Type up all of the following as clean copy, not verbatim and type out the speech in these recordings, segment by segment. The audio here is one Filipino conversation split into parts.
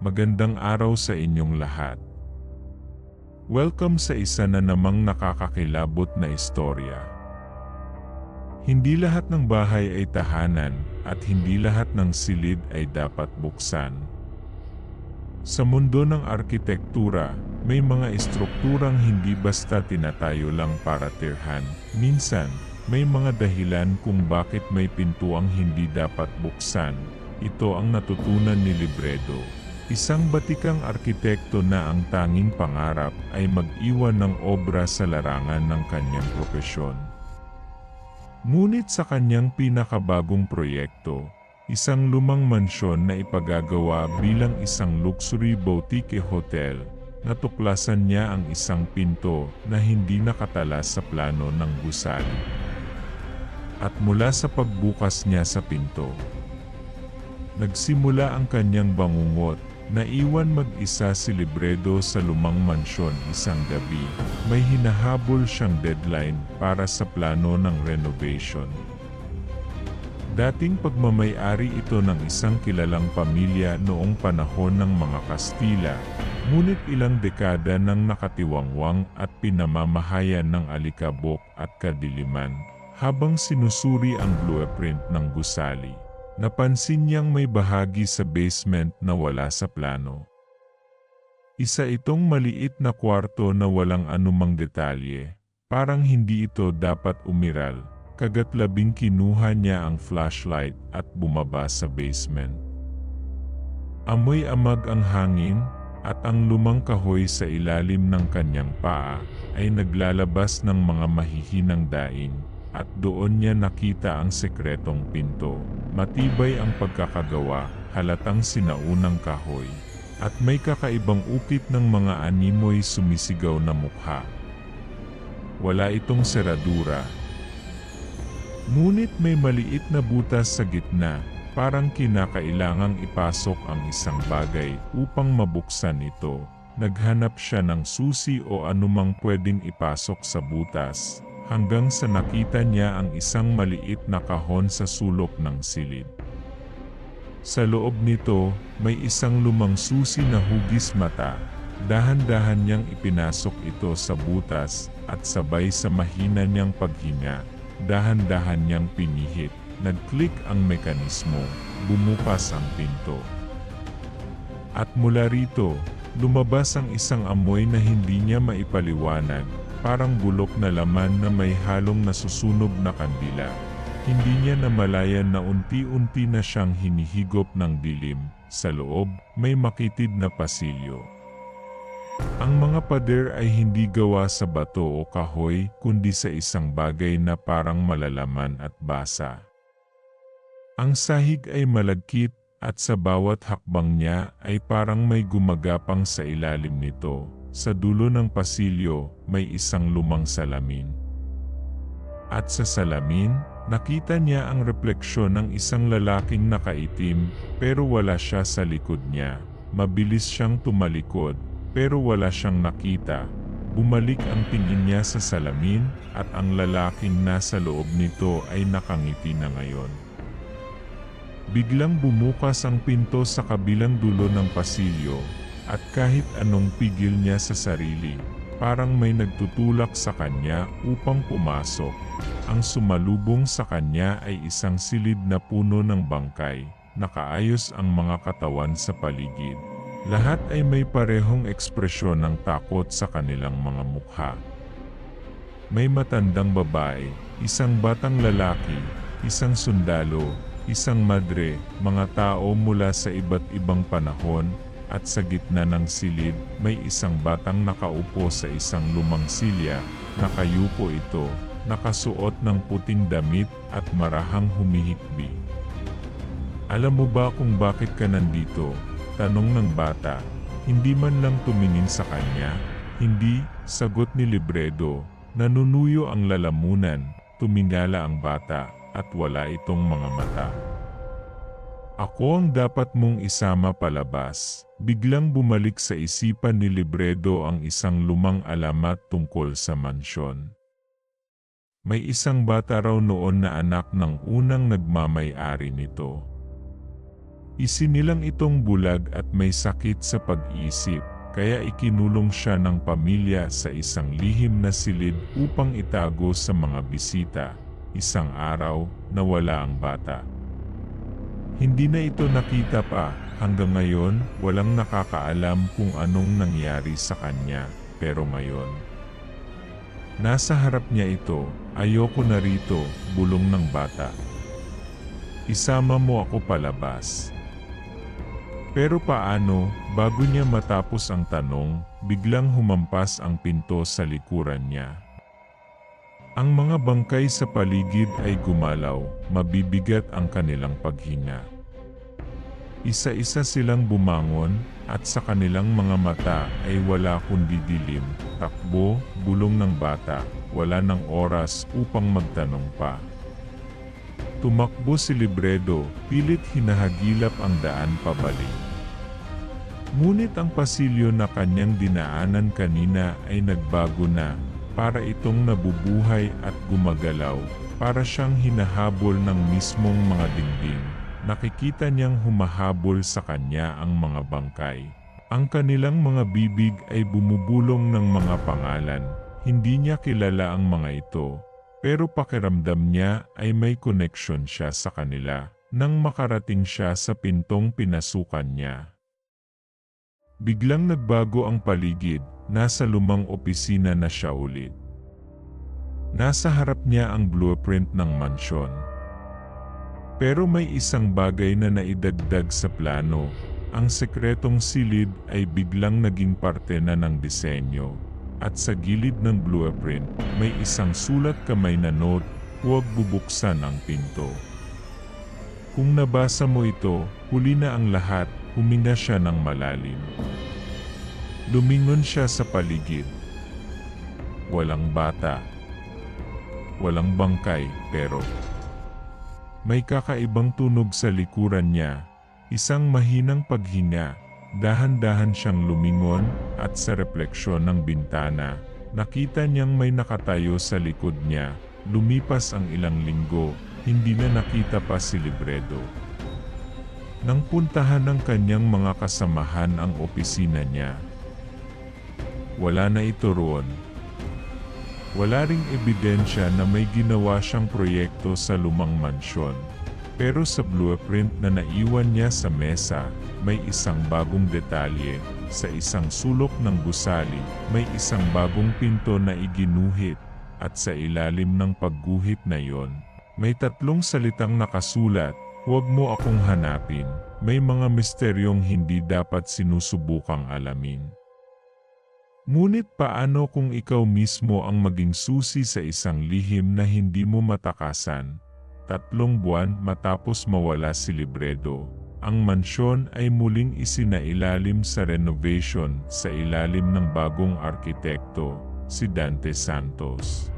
Magandang araw sa inyong lahat. Welcome sa isa na namang nakakakilabot na istorya. Hindi lahat ng bahay ay tahanan at hindi lahat ng silid ay dapat buksan. Sa mundo ng arkitektura, may mga estrukturang hindi basta tinatayo lang para tirhan. Minsan, may mga dahilan kung bakit may pintuang hindi dapat buksan. Ito ang natutunan ni Libredo. Isang batikang arkitekto na ang tanging pangarap ay mag-iwan ng obra sa larangan ng kanyang propesyon. Ngunit sa kanyang pinakabagong proyekto, isang lumang mansyon na ipagagawa bilang isang luxury boutique hotel, natuklasan niya ang isang pinto na hindi nakatala sa plano ng gusali. At mula sa pagbukas niya sa pinto, nagsimula ang kanyang bangungot. Naiwan mag-isa si Libredo sa lumang mansyon isang gabi. May hinahabol siyang deadline para sa plano ng renovation. Dating pagmamay-ari ito ng isang kilalang pamilya noong panahon ng mga Kastila, ngunit ilang dekada nang nakatiwangwang at pinamamahayan ng alikabok at kadiliman. Habang sinusuri ang blueprint ng gusali, napansin niyang may bahagi sa basement na wala sa plano. Isa itong maliit na kwarto na walang anumang detalye, parang hindi ito dapat umiral, kagat labing kinuha niya ang flashlight at bumaba sa basement. Amoy amag ang hangin, at ang lumang kahoy sa ilalim ng kanyang paa ay naglalabas ng mga mahihinang daing. At doon niya nakita ang sekretong pinto. Matibay ang pagkakagawa, halatang sinaunang kahoy. At may kakaibang ukit ng mga animoy sumisigaw na mukha. Wala itong seradura. Ngunit may maliit na butas sa gitna, parang kinakailangang ipasok ang isang bagay upang mabuksan ito. Naghanap siya ng susi o anumang pwedeng ipasok sa butas, hanggang sa nakita niya ang isang maliit na kahon sa sulok ng silid. Sa loob nito, may isang lumang susi na hugis mata. Dahan-dahan niyang ipinasok ito sa butas, at sabay sa mahina niyang paghinga, dahan-dahan niyang pinihit. Nag-click ang mekanismo, bumukas ang pinto. At mula rito, lumabas ang isang amoy na hindi niya maipaliwanag. Parang bulok na laman na may halong nasusunog na kandila. Hindi niya namalayan na unti-unti na siyang hinihigop ng dilim. Sa loob, may makitid na pasilyo. Ang mga pader ay hindi gawa sa bato o kahoy, kundi sa isang bagay na parang malalaman at basa. Ang sahig ay malagkit, at sa bawat hakbang niya ay parang may gumagapang sa ilalim nito. Sa dulo ng pasilyo, may isang lumang salamin. At sa salamin, nakita niya ang refleksyon ng isang lalaking nakaitim, pero wala siya sa likod niya. Mabilis siyang tumalikod, pero wala siyang nakita. Bumalik ang tingin niya sa salamin, at ang lalaking nasa loob nito ay nakangiti na ngayon. Biglang bumukas ang pinto sa kabilang dulo ng pasilyo, at kahit anong pigil niya sa sarili, parang may nagtutulak sa kanya upang pumasok. Ang sumalubong sa kanya ay isang silid na puno ng bangkay. Nakaayos ang mga katawan sa paligid. Lahat ay may parehong ekspresyon ng takot sa kanilang mga mukha. May matandang babae, isang batang lalaki, isang sundalo, isang madre, mga tao mula sa iba't ibang panahon. At sa gitna ng silid, may isang batang nakaupo sa isang lumang silya. Nakayupo ito, nakasuot ng puting damit at marahang humihikbi. "Alam mo ba kung bakit ka nandito?" tanong ng bata. Hindi man lang tumingin sa kanya. "Hindi," sagot ni Libredo. Nanunuyo ang lalamunan, tumingala ang bata, at wala itong mga mata. "Ako ang dapat mong isama palabas." Biglang bumalik sa isipan ni Libredo ang isang lumang alamat tungkol sa mansyon. May isang bata raw noon na anak ng unang nagmamay-ari nito. Isinilang itong bulag at may sakit sa pag-iisip, kaya ikinulong siya ng pamilya sa isang lihim na silid upang itago sa mga bisita. Isang araw, nawala ang bata. Hindi na ito nakita pa, hanggang ngayon, walang nakakaalam kung anong nangyari sa kanya, pero ngayon, nasa harap niya ito, ayoko na rito, bulong ng bata. Isama mo ako palabas. Pero paano, bago niya matapos ang tanong, biglang humampas ang pinto sa likuran niya. Ang mga bangkay sa paligid ay gumalaw, mabibigat ang kanilang paghinga. Isa-isa silang bumangon, at sa kanilang mga mata ay wala kundi dilim. Takbo, bulong ng bata, wala ng oras upang magtanong pa. Tumakbo si Libredo, pilit hinahagilap ang daan pabalik. Ngunit ang pasilyo na kanyang dinaanan kanina ay nagbago na, para itong nabubuhay at gumagalaw, para siyang hinahabol ng mismong mga dingding. Nakikita niyang humahabol sa kanya ang mga bangkay. Ang kanilang mga bibig ay bumubulong ng mga pangalan. Hindi niya kilala ang mga ito, pero pakiramdam niya ay may koneksyon siya sa kanila nang makarating siya sa pintong pinasukan niya. Biglang nagbago ang paligid, nasa lumang opisina na siya ulit. Nasa harap niya ang blueprint ng mansyon. Pero may isang bagay na naidagdag sa plano. Ang sekretong silid ay biglang naging parte na ng disenyo. At sa gilid ng blueprint, may isang sulat kamay na note, huwag bubuksan ang pinto. Kung nabasa mo ito, huli na ang lahat, huminga siya ng malalim. Lumingon siya sa paligid. Walang bata. Walang bangkay, pero may kakaibang tunog sa likuran niya, isang mahinang paghinga. Dahan-dahan siyang lumingon, at sa refleksyon ng bintana, nakita niyang may nakatayo sa likod niya. Lumipas ang ilang linggo, hindi na nakita pa si Libredo. Nang puntahan ng kanyang mga kasamahan ang opisina niya, wala na ito roon. Wala ring ebidensya na may ginawa siyang proyekto sa lumang mansyon. Pero sa blueprint na naiwan niya sa mesa, may isang bagong detalye. Sa isang sulok ng gusali, may isang bagong pinto na iginuhit. At sa ilalim ng pagguhit na yon, may tatlong salitang nakasulat, huwag mo akong hanapin. May mga misteryong hindi dapat sinusubukang alamin. Ngunit paano kung ikaw mismo ang maging susi sa isang lihim na hindi mo matakasan? 3 buwan matapos mawala si Libredo, ang mansyon ay muling isinailalim sa renovation sa ilalim ng bagong arkitekto, si Dante Santos.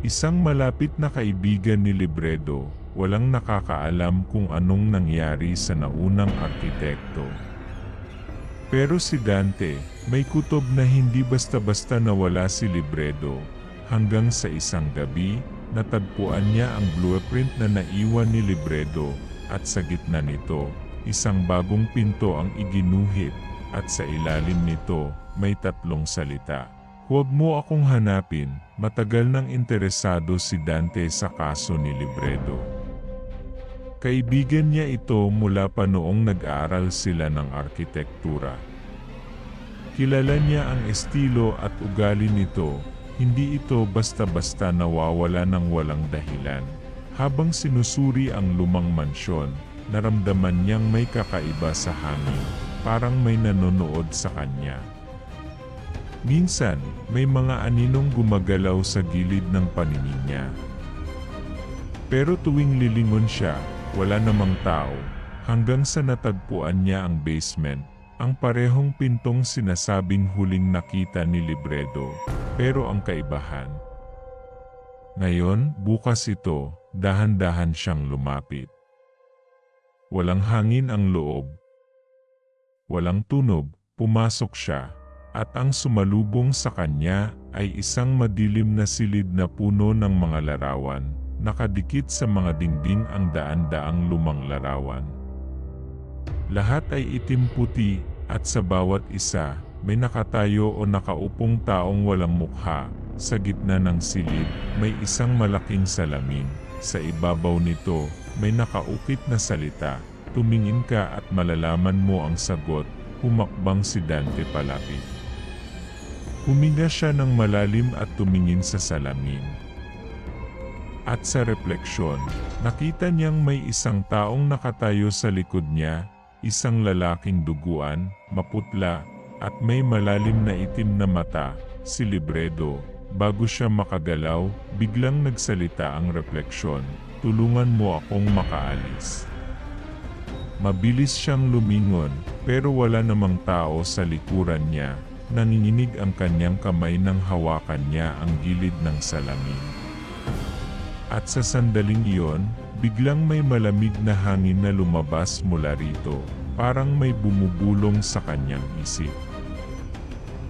Isang malapit na kaibigan ni Libredo, walang nakakaalam kung anong nangyari sa naunang arkitekto. Pero si Dante, may kutob na hindi basta-basta nawala si Libredo, hanggang sa isang gabi, natagpuan niya ang blueprint na naiwan ni Libredo, at sa gitna nito, isang bagong pinto ang iginuhit, at sa ilalim nito, may 3 salita. Huwag mo akong hanapin. Matagal nang interesado si Dante sa kaso ni Libredo. Kaibigan niya ito mula pa noong nag-aaral sila ng arkitektura. Kilala niya ang estilo at ugali nito. Hindi ito basta-basta nawawala ng walang dahilan. Habang sinusuri ang lumang mansyon, naramdaman niyang may kakaiba sa hangin, parang may nanonood sa kanya. Minsan, may mga aninong gumagalaw sa gilid ng paningin niya. Pero tuwing lilingon siya, wala namang tao, hanggang sa natagpuan niya ang basement, ang parehong pintong sinasabing huling nakita ni Libredo, pero ang kaibahan. Ngayon, bukas ito, dahan-dahan siyang lumapit. Walang hangin ang loob. Walang tunog, pumasok siya, at ang sumalubong sa kanya ay isang madilim na silid na puno ng mga larawan, nakadikit sa mga dingding ang daan-daang lumang larawan. Lahat ay itim-puti, at sa bawat isa, may nakatayo o nakaupong taong walang mukha. Sa gitna ng silid, may isang malaking salamin. Sa ibabaw nito, may nakaukit na salita. Tumingin ka at malalaman mo ang sagot. Humakbang si Dante palapit. Huminga siya ng malalim at tumingin sa salamin. At sa refleksyon, nakita niyang may isang taong nakatayo sa likod niya, isang lalaking duguan, maputla, at may malalim na itim na mata, si Libredo. Bago siya makagalaw, biglang nagsalita ang refleksyon, "Tulungan mo akong makaalis." Mabilis siyang lumingon, pero wala namang tao sa likuran niya. Nanginginig ang kanyang kamay nang hawakan niya ang gilid ng salamin. At sa sandaling iyon, biglang may malamig na hangin na lumabas mula rito, parang may bumubulong sa kanyang isip.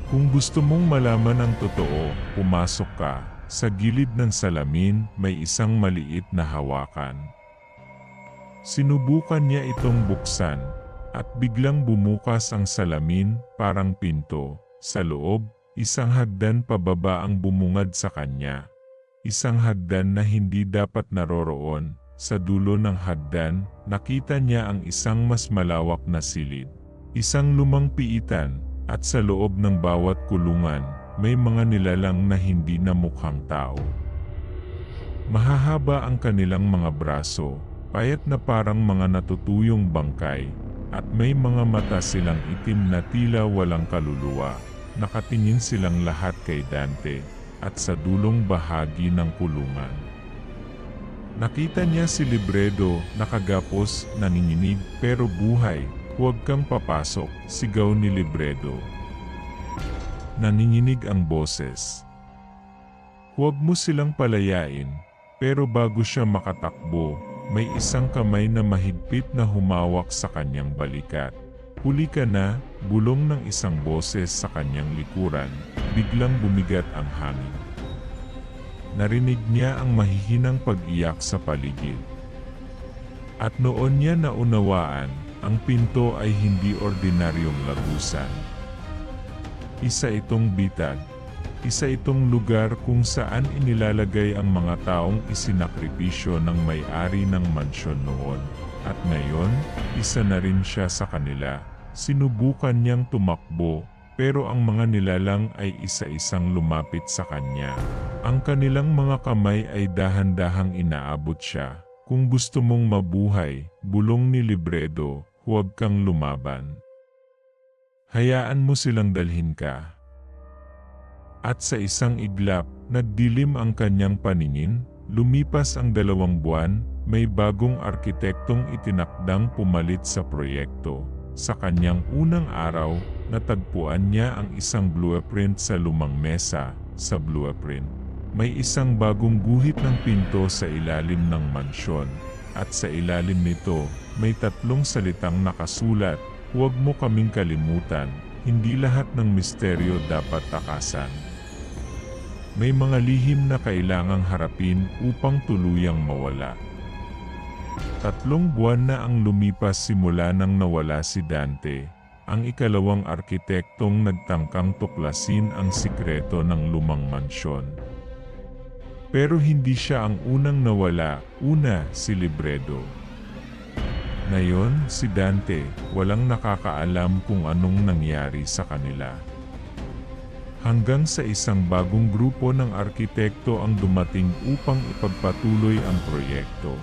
Kung gusto mong malaman ang totoo, pumasok ka. Sa gilid ng salamin, may isang maliit na hawakan. Sinubukan niya itong buksan, at biglang bumukas ang salamin, parang pinto. Sa loob, isang hagdan pababa ang bumungad sa kanya. Isang hagdan na hindi dapat naroroon. Sa dulo ng hagdan, nakita niya ang isang mas malawak na silid. Isang lumang piitan, at sa loob ng bawat kulungan, may mga nilalang na hindi na mukhang tao. Mahahaba ang kanilang mga braso, payat na parang mga natutuyong bangkay, at may mga mata silang itim na tila walang kaluluwa. Nakatingin silang lahat kay Dante, at sa dulong bahagi ng kulungan. Nakita niya si Libredo, nakagapos, nanginginig, pero buhay. "Huwag kang papasok," sigaw ni Libredo. Nanginginig ang boses. "Huwag mo silang palayain." Pero bago siya makatakbo, may isang kamay na mahigpit na humawak sa kanyang balikat. "Huli ka na," bulong ng isang boses sa kanyang likuran. Biglang bumigat ang hangin. Narinig niya ang mahihinang pag-iyak sa paligid. At noon niya naunawaan, ang pinto ay hindi ordinaryong lagusan. Isa itong bitag. Isa itong lugar kung saan inilalagay ang mga taong isinakripisyo ng may-ari ng mansyon noon. At ngayon, isa na rin siya sa kanila. Sinubukan niyang tumakbo, pero ang mga nilalang ay isa-isang lumapit sa kanya. Ang kanilang mga kamay ay dahan-dahang inaabot siya. "Kung gusto mong mabuhay," bulong ni Libredo, "huwag kang lumaban. Hayaan mo silang dalhin ka." At sa isang iglap, nagdilim ang kanyang paningin. Lumipas ang 2 buwan, may bagong arkitektong itinakdang pumalit sa proyekto. Sa kanyang unang araw, natagpuan niya ang isang blueprint sa lumang mesa. Sa blueprint, may isang bagong guhit ng pinto sa ilalim ng mansyon. At sa ilalim nito, may 3 salitang nakasulat, "Huwag mo kaming kalimutan, hindi lahat ng misteryo dapat takasan." May mga lihim na kailangang harapin upang tuluyang mawala. 3 buwan na ang lumipas simula nang nawala si Dante, ang ikalawang arkitektong nagtangkang tuklasin ang sikreto ng lumang mansyon. Pero hindi siya ang unang nawala. Una, si Libredo. Ngayon, si Dante, walang nakakaalam kung anong nangyari sa kanila. Hanggang sa isang bagong grupo ng arkitekto ang dumating upang ipagpatuloy ang proyekto.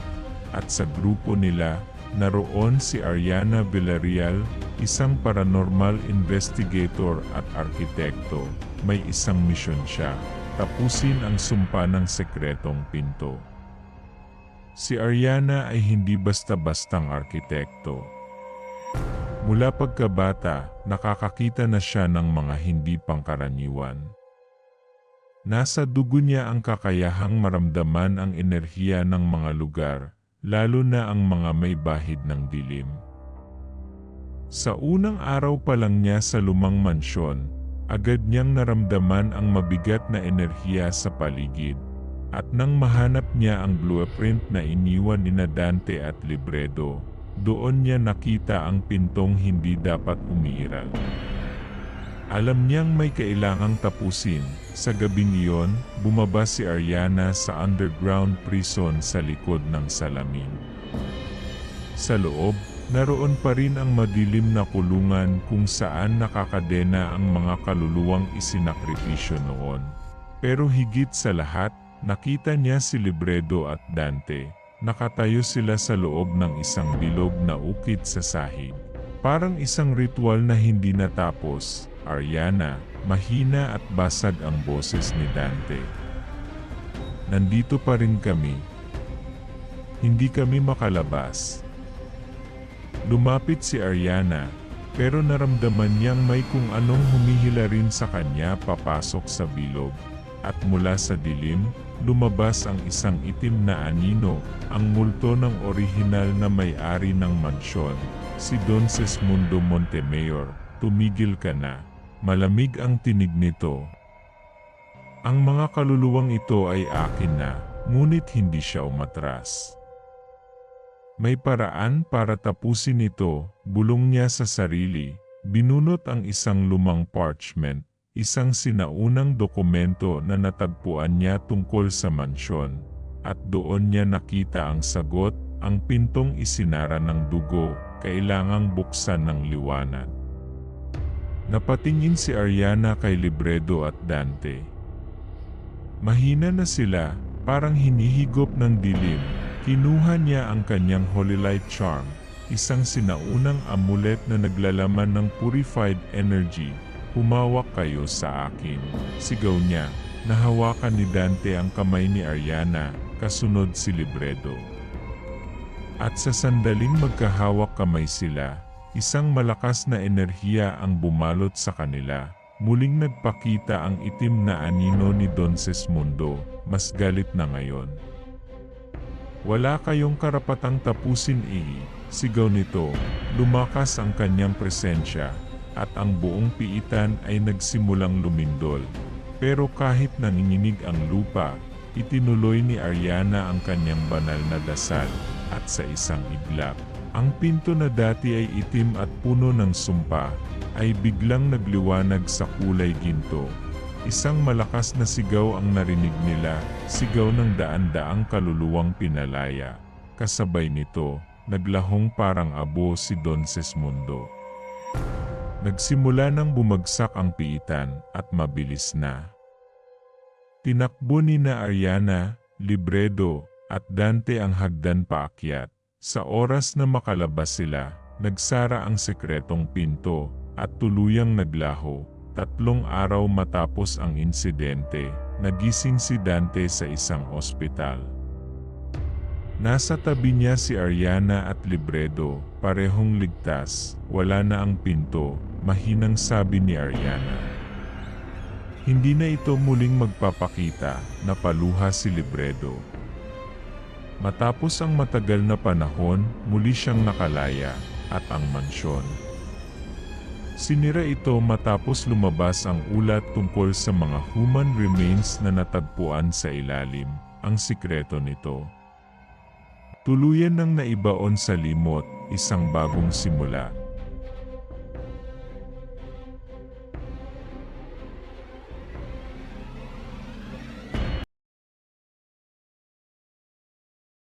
At sa grupo nila, naroon si Ariana Villarreal, isang paranormal investigator at arkitekto. May isang misyon siya, tapusin ang sumpa ng sekretong pinto. Si Ariana ay hindi basta-bastang arkitekto. Mula pagkabata, nakakakita na siya ng mga hindi pangkaraniwan. Nasa dugo niya ang kakayahang maramdaman ang enerhiya ng mga lugar, lalo na ang mga may bahid ng dilim. Sa unang araw pa lang niya sa lumang mansyon, agad niyang naramdaman ang mabigat na enerhiya sa paligid. At nang mahanap niya ang blueprint na iniwan ni Dante at Libredo, doon niya nakita ang pintong hindi dapat umiiral. Alam niyang may kailangang tapusin. Sa gabing iyon, bumaba si Ariana sa underground prison sa likod ng salamin. Sa loob, naroon pa rin ang madilim na kulungan kung saan nakakadena ang mga kaluluwang isinakripisyo noon. Pero higit sa lahat, nakita niya si Libredo at Dante. Nakatayo sila sa loob ng isang bilog na ukit sa sahig. Parang isang ritual na hindi natapos. Ariana, mahina at basag ang boses ni Dante. Nandito pa rin kami. Hindi kami makalabas. Lumapit si Ariana, pero naramdaman niyang may kung anong humihila rin sa kanya papasok sa bilog. At mula sa dilim, lumabas ang isang itim na anino, ang multo ng orihinal na may-ari ng mansyon, si Don Sesmundo Montemayor. Tumigil ka na. Malamig ang tinig nito. Ang mga kaluluwang ito ay akin na, ngunit hindi siya umatras. May paraan para tapusin ito, bulong niya sa sarili. Binunot ang isang lumang parchment, isang sinaunang dokumento na natagpuan niya tungkol sa mansyon. At doon niya nakita ang sagot, ang pintong isinara ng dugo, kailangang buksan ng liwanag. Napatingin si Ariana kay Libredo at Dante. Mahina na sila, parang hinihigop ng dilim. Kinuha niya ang kanyang Holy Light Charm, isang sinaunang amulet na naglalaman ng purified energy. Humawak kayo sa akin, sigaw niya. Nahawakan ni Dante ang kamay ni Ariana, kasunod si Libredo. At sa sandaling magkahawak kamay sila, isang malakas na enerhiya ang bumalot sa kanila. Muling nagpakita ang itim na anino ni Don Sesmundo, mas galit na ngayon. Wala kayong karapatang tapusin sigaw nito. Lumakas ang kanyang presensya, at ang buong piitan ay nagsimulang lumindol. Pero kahit nanginginig ang lupa, itinuloy ni Ariana ang kanyang banal na dasal, at sa isang iglap, ang pinto na dati ay itim at puno ng sumpa, ay biglang nagliwanag sa kulay ginto. Isang malakas na sigaw ang narinig nila, sigaw ng daan-daang kaluluwang pinalaya. Kasabay nito, naglahong parang abo si Don Sesmundo. Nagsimula nang bumagsak ang piitan, at mabilis na. Tinakbo ni Ariana, Libredo, at Dante ang hagdan paakyat. Sa oras na makalabas sila, nagsara ang sekretong pinto, at tuluyang naglaho. 3 araw matapos ang insidente, nagising si Dante sa isang ospital. Nasa tabi niya si Ariana at Libredo, parehong ligtas, wala na ang pinto, mahinang sabi ni Ariana. Hindi na ito muling magpapakita, napaluha si Libredo. Matapos ang matagal na panahon, muli siyang nakalaya, at ang mansyon. Sinira ito matapos lumabas ang ulat tungkol sa mga human remains na natagpuan sa ilalim, ang sikreto nito. Tuluyan nang naibaon sa limot, isang bagong simula.